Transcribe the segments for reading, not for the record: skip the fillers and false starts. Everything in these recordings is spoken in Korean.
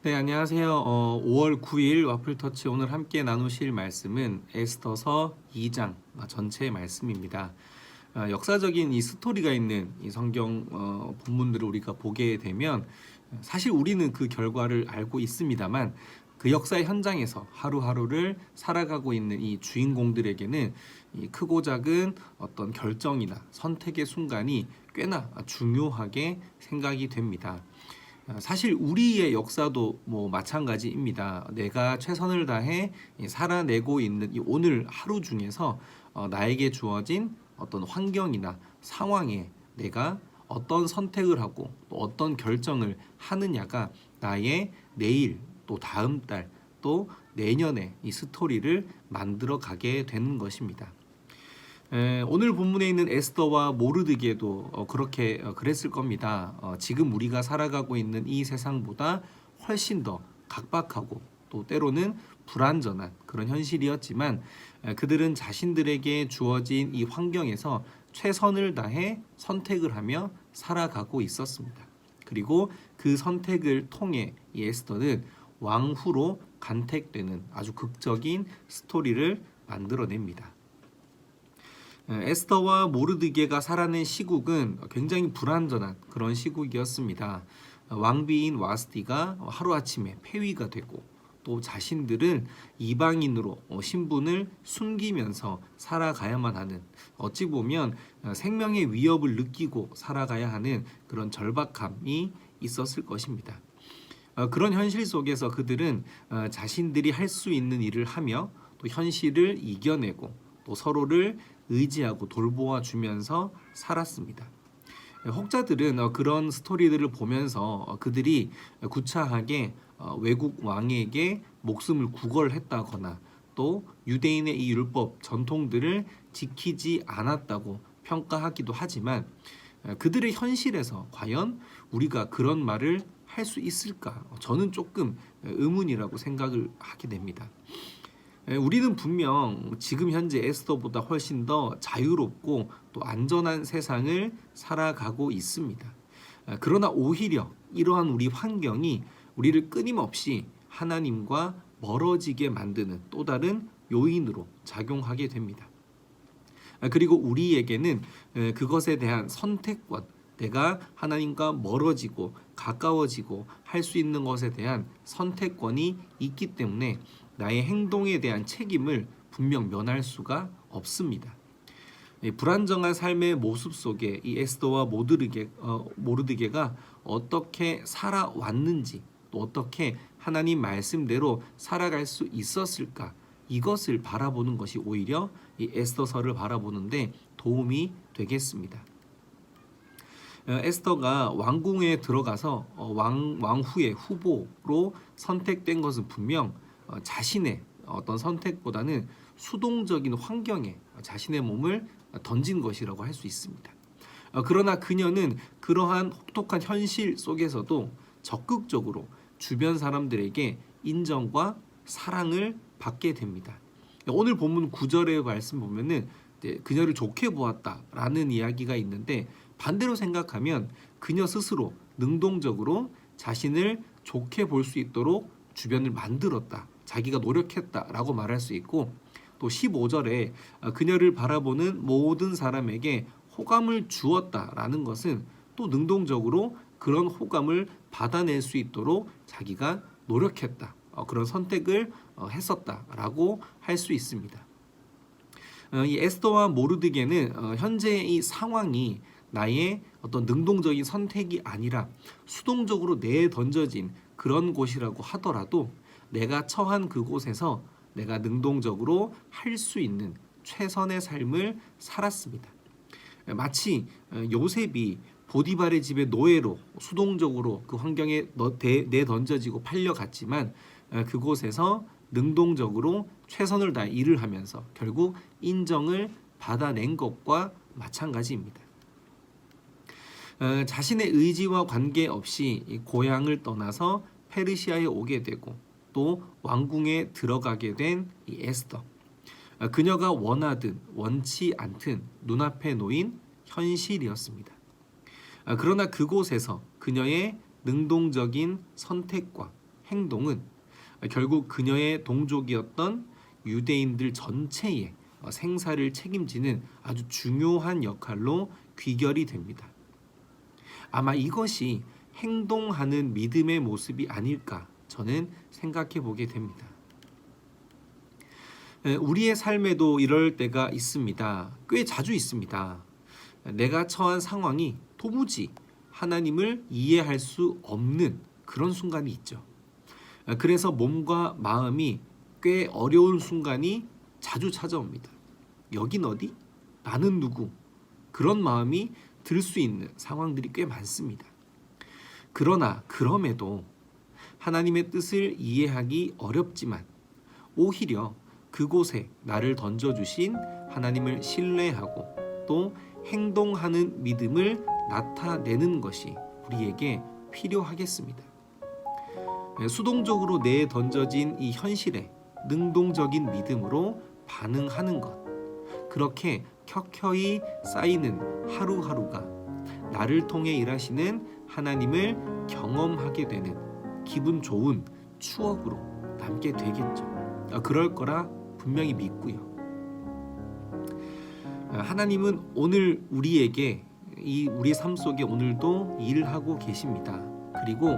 네, 안녕하세요. 5월 9일 와플터치 오늘 함께 나누실 말씀은 에스더서 2장 전체의 말씀입니다. 역사적인 이 스토리가 있는 이 성경 본문들을 우리가 보게 되면 사실 우리는 그 결과를 알고 있습니다만 그 역사의 현장에서 하루하루를 살아가고 있는 이 주인공들에게는 이 크고 작은 어떤 결정이나 선택의 순간이 꽤나 중요하게 생각이 됩니다. 사실 우리의 역사도 마찬가지입니다. 내가 최선을 다해 살아내고 있는 이 오늘 하루 중에서 나에게 주어진 어떤 환경이나 상황에 내가 어떤 선택을 하고 또 어떤 결정을 하느냐가 나의 내일 또 다음 달 또 내년의 이 스토리를 만들어 가게 되는 것입니다. 오늘 본문에 있는 에스더와 모르드게도 그렇게 그랬을 겁니다. 지금 우리가 살아가고 있는 이 세상보다 훨씬 더 각박하고 또 때로는 불완전한 그런 현실이었지만 그들은 자신들에게 주어진 이 환경에서 최선을 다해 선택을 하며 살아가고 있었습니다. 그리고 그 선택을 통해 이 에스더는 왕후로 간택되는 아주 극적인 스토리를 만들어냅니다. 에스더와 모르드게가 살아낸 시국은 굉장히 불완전한 그런 시국이었습니다. 왕비인 와스티가 하루아침에 폐위가 되고 또 자신들은 이방인으로 신분을 숨기면서 살아가야만 하는, 어찌 보면 생명의 위협을 느끼고 살아가야 하는 그런 절박함이 있었을 것입니다. 그런 현실 속에서 그들은 자신들이 할 수 있는 일을 하며 또 현실을 이겨내고 또 서로를 의지하고 돌보아 주면서 살았습니다. 혹자들은 그런 스토리들을 보면서 그들이 구차하게 외국 왕에게 목숨을 구걸했다거나 또 유대인의 이 율법 전통들을 지키지 않았다고 평가하기도 하지만 그들의 현실에서 과연 우리가 그런 말을 할 수 있을까? 저는 조금 의문이라고 생각을 하게 됩니다. 우리는 분명 지금 현재 에스더보다 훨씬 더 자유롭고 또 안전한 세상을 살아가고 있습니다. 그러나 오히려 이러한 우리 환경이 우리를 끊임없이 하나님과 멀어지게 만드는 또 다른 요인으로 작용하게 됩니다. 그리고 우리에게는 그것에 대한 선택권, 내가 하나님과 멀어지고 가까워지고 할 수 있는 것에 대한 선택권이 있기 때문에 나의 행동에 대한 책임을 분명 면할 수가 없습니다. 불안정한 삶의 모습 속에 이 에스더와 모르드게가 어떻게 살아왔는지 또 어떻게 하나님 말씀대로 살아갈 수 있었을까, 이것을 바라보는 것이 오히려 이 에스더서를 바라보는데 도움이 되겠습니다. 에스더가 왕궁에 들어가서 왕후의 후보로 선택된 것은 분명 자신의 어떤 선택보다는 수동적인 환경에 자신의 몸을 던진 것이라고 할 수 있습니다. 그러나 그녀는 그러한 혹독한 현실 속에서도 적극적으로 주변 사람들에게 인정과 사랑을 받게 됩니다. 오늘 본문 9절의 말씀 보면은 그녀를 좋게 보았다라는 이야기가 있는데, 반대로 생각하면 그녀 스스로 능동적으로 자신을 좋게 볼 수 있도록 주변을 만들었다, 자기가 노력했다라고 말할 수 있고, 또 15절에 그녀를 바라보는 모든 사람에게 호감을 주었다라는 것은 또 능동적으로 그런 호감을 받아낼 수 있도록 자기가 노력했다, 그런 선택을 했었다라고 할 수 있습니다. 이 에스더와 모르드게는 현재의 이 상황이 나의 어떤 능동적인 선택이 아니라 수동적으로 내던져진 그런 곳이라고 하더라도 내가 처한 그곳에서 내가 능동적으로 할 수 있는 최선의 삶을 살았습니다. 마치 요셉이 보디발의 집의 노예로 수동적으로 그 환경에 내던져지고 팔려갔지만 그곳에서 능동적으로 최선을 다해 일을 하면서 결국 인정을 받아낸 것과 마찬가지입니다. 자신의 의지와 관계없이 고향을 떠나서 페르시아에 오게 되고 또 왕궁에 들어가게 된 이 에스더. 그녀가 원하든 원치 않든 눈앞에 놓인 현실이었습니다. 그러나 그곳에서 그녀의 능동적인 선택과 행동은 결국 그녀의 동족이었던 유대인들 전체의 생사를 책임지는 아주 중요한 역할로 귀결이 됩니다. 아마 이것이 행동하는 믿음의 모습이 아닐까 저는 생각해 보게 됩니다. 우리의 삶에도 이럴 때가 있습니다. 꽤 자주 있습니다. 내가 처한 상황이 도무지 하나님을 이해할 수 없는 그런 순간이 있죠. 그래서 몸과 마음이 꽤 어려운 순간이 자주 찾아옵니다. 여긴 어디? 나는 누구? 그런 마음이 들 수 있는 상황들이 꽤 많습니다. 그러나 그럼에도 하나님의 뜻을 이해하기 어렵지만 오히려 그곳에 나를 던져주신 하나님을 신뢰하고 또 행동하는 믿음을 나타내는 것이 우리에게 필요하겠습니다. 수동적으로 내에 던져진 이 현실에 능동적인 믿음으로 반응하는 것, 그렇게 켜켜이 쌓이는 하루하루가 나를 통해 일하시는 하나님을 경험하게 되는 기분 좋은 추억으로 남게 되겠죠. 그럴 거라 분명히 믿고요. 하나님은 오늘 우리에게 우리 삶 속에 오늘도 일하고 계십니다. 그리고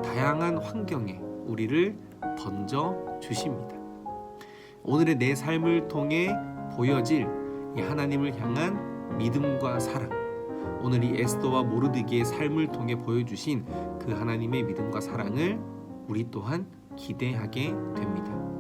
다양한 환경에 우리를 던져 주십니다. 오늘의 내 삶을 통해 보여질 이 하나님을 향한 믿음과 사랑, 오늘 이 에스더와 모르드기의 삶을 통해 보여주신 그 하나님의 믿음과 사랑을 우리 또한 기대하게 됩니다.